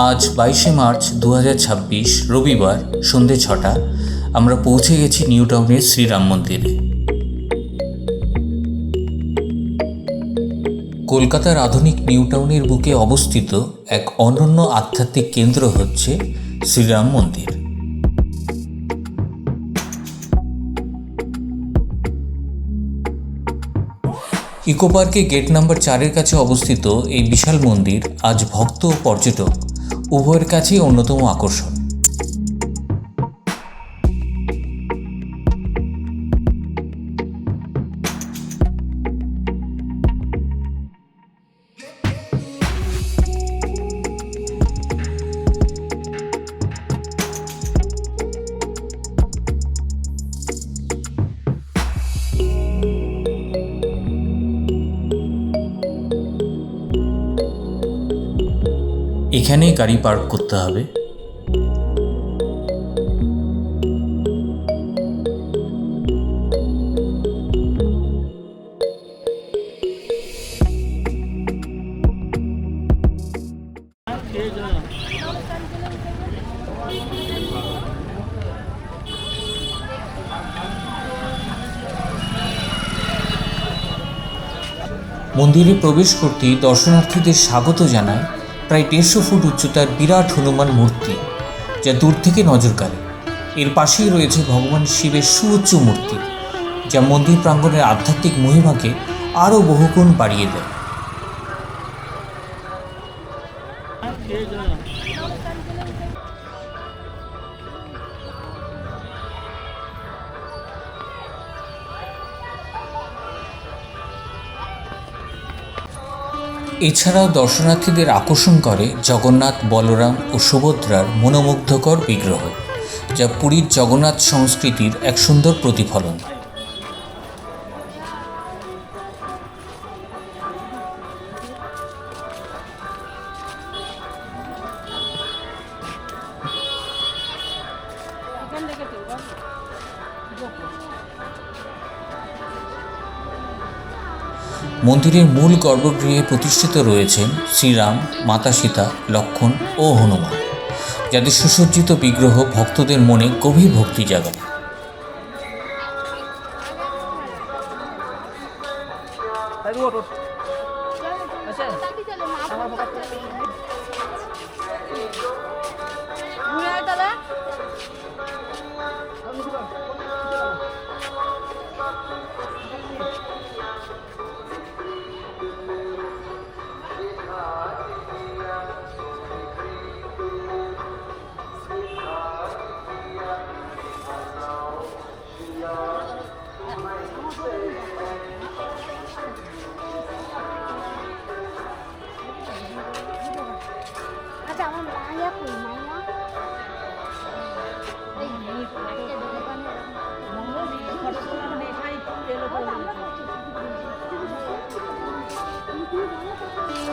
আজ 22শে মার্চ 2026 রবিবার সন্ধে 6টা। আমরা পৌঁছে গেছি নিউ টাউনের শ্রীরাম মন্দিরে। কলকাতার আধুনিক নিউ টাউনের বুকে অবস্থিত এক অনন্য আধ্যাত্মিক কেন্দ্র হচ্ছে শ্রীরাম মন্দির। ইকো পার্কে গেট নাম্বার 4-এর কাছে অবস্থিত এই বিশাল মন্দির আজ ভক্ত ও পর্যটক উভয়ের কাছেই অন্যতম আকর্ষণ। এখানেই গাড়ি পার্ক করতে হবে। মন্দিরে প্রবেশ করতেই দর্শনার্থীদের স্বাগত জানায় প্রায় 150 ফুট উচ্চতার বিরাট হনুমান মূর্তি, যা দূর থেকে নজর কাড়ে। এর পাশেই রয়েছে ভগবান শিবের সুউচ্চ মূর্তি, যা মন্দির প্রাঙ্গণের আধ্যাত্মিক মহিমাকে আরও বহুগুণ বাড়িয়ে দেয়। এছাড়াও দর্শনার্থীদের আকর্ষণ করে জগন্নাথ, বলরাম ও সুভদ্রার মনোমুগ্ধকর বিগ্রহ, যা পুরীর জগন্নাথ সংস্কৃতির এক সুন্দর প্রতিফলন। মন্দিরের মূল গর্ভগৃহে প্রতিষ্ঠিত রয়েছেন শ্রীরাম, মাতা সীতা, লক্ষ্মণ ও হনুমান, যাদের সুসজ্জিত বিগ্রহ ভক্তদের মনে গভীর ভক্তি জাগায়।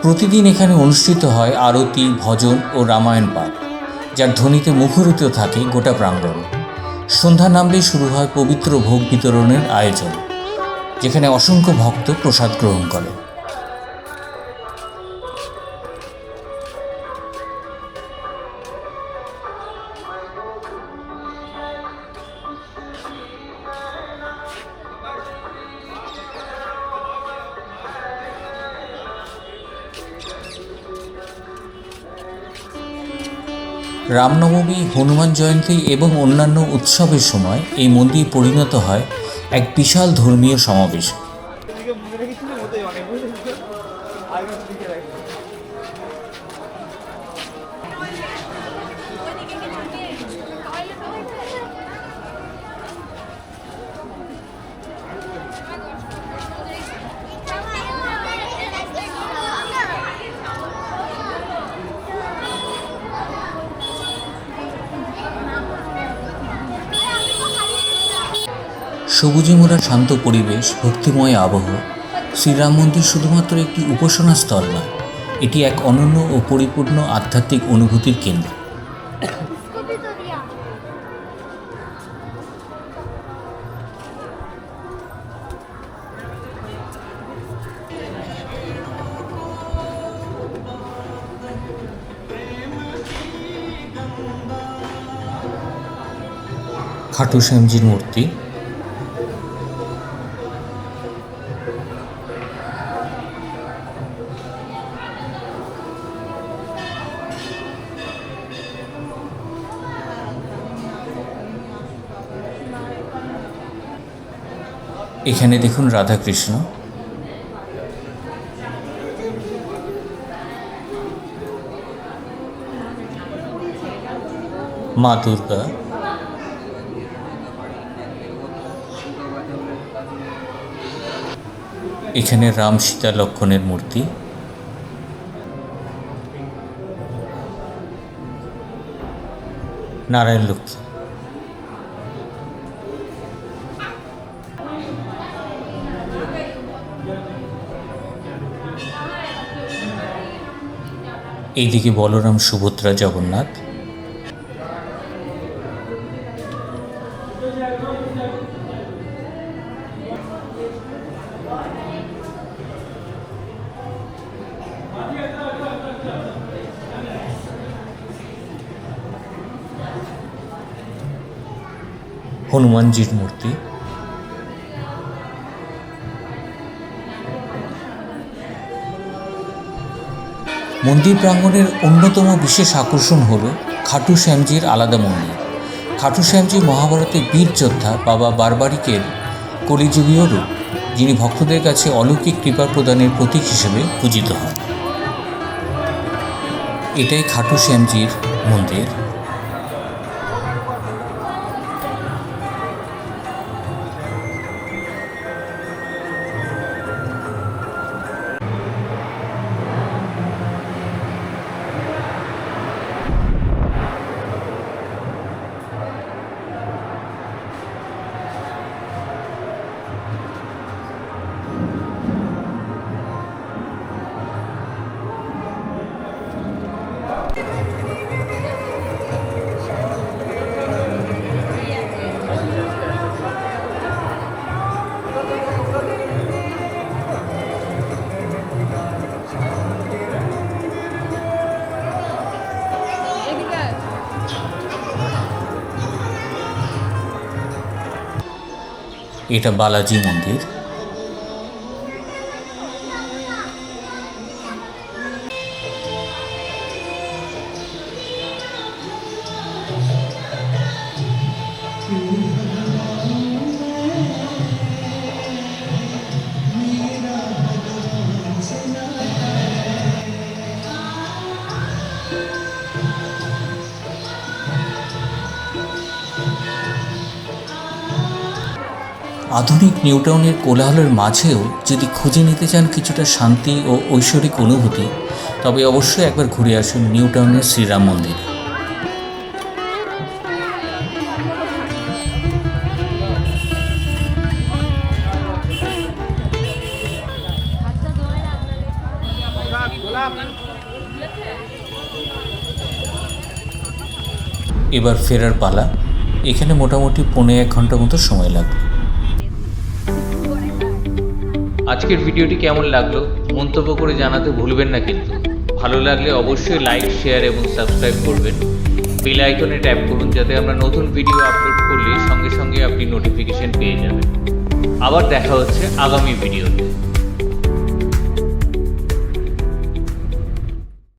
প্রতিদিন এখানে অনুষ্ঠিত হয় আরতি, ভজন ও রামায়ণ পাঠ, যার ধ্বনিতে মুখরিত থাকে গোটা প্রাঙ্গণ। সন্ধ্যা নামলেই শুরু হয় পবিত্র ভোগ বিতরণের আয়োজন, যেখানে অসংখ্য ভক্ত প্রসাদ গ্রহণ করে। রামনবমী, হনুমান জয়ন্তী এবং অন্যান্য উৎসবের সময় এই মন্দির পরিণত হয় এক বিশাল ধর্মীয় সমাবেশে। সবুজে মোড়া শান্ত পরিবেশ, ভক্তিময় আবহ। শ্রীরাম মন্দির শুধুমাত্র একটি উপাসনা স্থল নয়, এটি এক অনন্য ও পরিপূর্ণ আধ্যাত্মিক অনুভূতির কেন্দ্র। খাটু শ্যামজির মূর্তি। এখানে দেখুন রাধাকৃষ্ণ, মা দুর্গা, এখানে রাম সীতা লক্ষ্মণের মূর্তি, নারায়ণ লক্ষ্মী। এইদিকে বলরাম, সুভদ্রা, জগন্নাথ। হনুমানজির মূর্তি, মন্দির প্রাঙ্গণের অন্যতম বিশেষ আকর্ষণ হল খাটু শ্যামজির আলাদা মন্দির। খাটু শ্যামজি মহাভারতের বীর যোদ্ধা বাবা বারবারিকের কলিযুগীয় রূপ, যিনি ভক্তদের কাছে অলৌকিক কৃপা প্রদানের প্রতীক হিসেবে পূজিত হন। এটাই খাটু শ্যামজির মন্দির। এটা বালাজি মন্দির। আধুনিক নিউটাউনের কোলাহলের মাঝেও যদি খুঁজে নিতে চান কিছুটা শান্তি ও ঐশ্বরিক অনুভূতি, তবে অবশ্যই একবার ঘুরে আসুন নিউটাউনের শ্রীরাম মন্দির। এবার ফেরার পালা। এখানে মোটামুটি 1.5 ঘন্টা মতো সময় লাগবে। আজকের ভিডিওটি কেমন লাগলো মন্তব্য করে জানাতে ভুলবেন না, কিন্তু ভালো লাগলে অবশ্যই লাইক, শেয়ার এবং সাবস্ক্রাইব করবেন। বেল আইকনে ট্যাপ করুন যাতে আমরা নতুন ভিডিও আপলোড করলে সঙ্গে সঙ্গে আপনি নোটিফিকেশন পেয়ে যাবেন। আবার দেখা হচ্ছে আগামী ভিডিওতে।